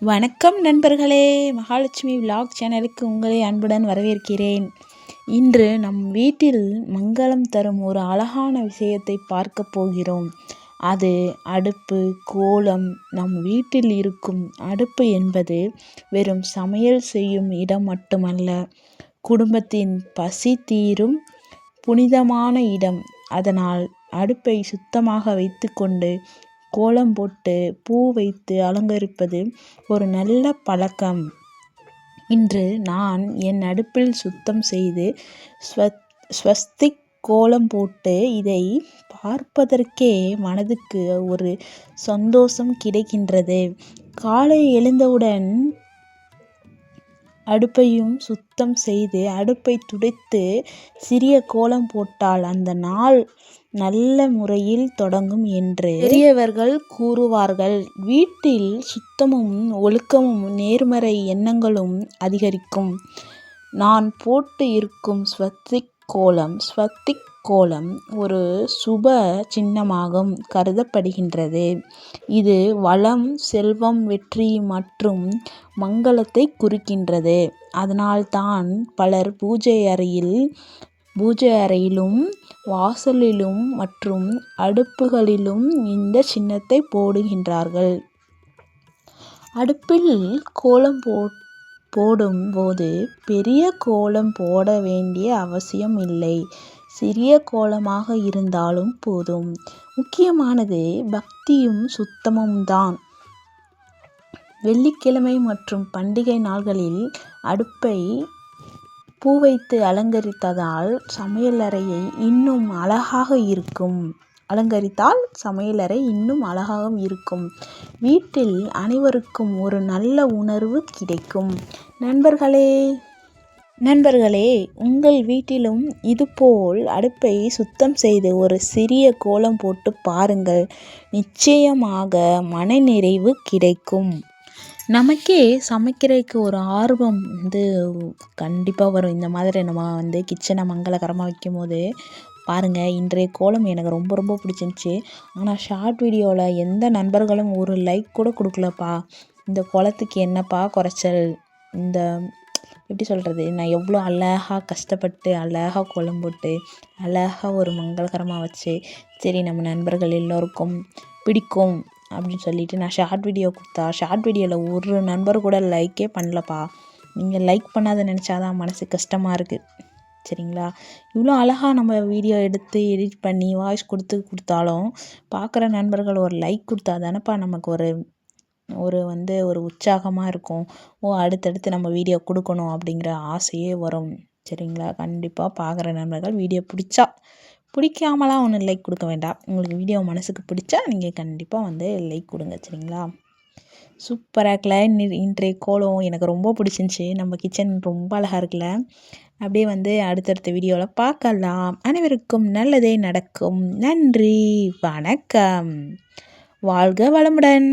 வணக்கம் நண்பர்களே, மகாலட்சுமி விலாக் சேனலுக்கு உங்களை அன்புடன் வரவேற்கிறேன். இன்று நம் வீட்டில் மங்களம் தரும் ஒரு அழகான விஷயத்தை பார்க்க போகிறோம். அது அடுப்பு, கோலம். நம் வீட்டில் இருக்கும் அடுப்பு என்பது வெறும் சமையல் செய்யும் இடம் மட்டுமல்ல, குடும்பத்தின் பசி தீரும் புனிதமான இடம். அதனால் அடுப்பை சுத்தமாக வைத்துக்கொண்டு கோலம் போட்டு பூ வைத்து அலங்கரிப்பது ஒரு நல்ல பழக்கம். இன்று நான் என் அடுப்பில் சுத்தம் செய்து ஸ்வஸ்திக் கோலம் போட்டு இதை பார்ப்பதற்கே மனதுக்கு ஒரு சந்தோஷம் கிடைக்கின்றது. காலை எழுந்தவுடன் அடுப்பையும் சுத்தம் செய்து அடுப்பை துடைத்து சிறிய கோலம் போட்டால் அந்த நாள் நல்ல முறையில் தொடங்கும் என்று பெரியவர்கள் கூறுவார்கள். வீட்டில் சுத்தமும் ஒழுக்கமும் நேர்மறை எண்ணங்களும் அதிகரிக்கும். நான் போட்டு இருக்கும் ஸ்வஸ்திக் கோலம் ஒரு சுப சின்னமாகவும் கருதப்படுகின்றது. இது வளம், செல்வம், வெற்றி மற்றும் மங்களத்தை குறிக்கின்றது. அதனால்தான் பலர் பூஜை அறையிலும் வாசலிலும் மற்றும் அடுப்புகளிலும் இந்த சின்னத்தை போடுகின்றார்கள். அடுப்பில் கோலம் போடும் போது பெரிய கோலம் போட வேண்டிய அவசியம் இல்லை. சிறிய கோலமாக இருந்தாலும் போதும். முக்கியமானது பக்தியும் சுத்தமும் தான். வெள்ளிக்கிழமை மற்றும் பண்டிகை நாள்களில் அடுப்பை பூ வைத்து அலங்கரித்தால் சமையலறை இன்னும் அழகாக இருக்கும். வீட்டில் அனைவருக்கும் ஒரு நல்ல உணர்வு கிடைக்கும். நண்பர்களே, உங்கள் வீட்டிலும் இதுபோல் அடுப்பை சுத்தம் செய்து ஒரு சிறிய கோலம் போட்டு பாருங்கள். நிச்சயமாக மனநிறைவு கிடைக்கும். நமக்கே சமைக்கிறதுக்கு ஒரு ஆர்வம் கண்டிப்பாக வரும். இந்த மாதிரி நம்ம கிச்சனை மங்களகரமாக வைக்கும் போது பாருங்கள். இன்றைய கோலம் எனக்கு ரொம்ப ரொம்ப பிடிச்சிருந்துச்சி. ஆனால் ஷார்ட் வீடியோவில் எந்த நண்பர்களும் ஒரு லைக் கூட கொடுக்கலப்பா. இந்த கோலத்துக்கு என்னப்பா குறைச்சல்? எப்படி சொல்கிறது, நான் எவ்வளோ அழகாக கஷ்டப்பட்டு அழகாக கோலம் போட்டு அழகாக ஒரு மங்களகரமாக வச்சு சரி நம்ம நண்பர்கள் எல்லோருக்கும் பிடிக்கும் அப்படின்னு சொல்லிட்டு நான் ஷார்ட் வீடியோ கொடுத்தா ஷார்ட் வீடியோவில் ஒரு நண்பர் கூட லைக்கே பண்ணலப்பா. நீங்கள் லைக் பண்ணாத நினச்சாதான் மனசு கஷ்டமாக இருக்குது. சரிங்களா? இவ்வளோ அழகாக நம்ம வீடியோ எடுத்து எடிட் பண்ணி வாய்ஸ் கொடுத்தாலும் பார்க்குற நண்பர்கள் ஒரு லைக் கொடுத்தா தானேப்பா நமக்கு ஒரு உற்சாகமாக இருக்கும். அடுத்தடுத்து நம்ம வீடியோ கொடுக்கணும் அப்படிங்கிற ஆசையே வரும். சரிங்களா? கண்டிப்பாக பார்க்குற நண்பர்கள் வீடியோ பிடிக்காமலாம் ஒன்றும் லைக் கொடுக்க வேண்டாம். உங்களுக்கு வீடியோ மனசுக்கு பிடிச்சா நீங்கள் கண்டிப்பாக லைக் கொடுங்க. சரிங்களா? சூப்பராக இருக்குல்ல இன்றைய கோலம்? எனக்கு ரொம்ப பிடிச்சிருந்துச்சி. நம்ம கிச்சன் ரொம்ப அழகாக இருக்குல்ல? அப்படியே அடுத்தடுத்த வீடியோவில் பார்க்கலாம். அனைவருக்கும் நல்லதே நடக்கும். நன்றி, வணக்கம், வாழ்க வளமுடன்.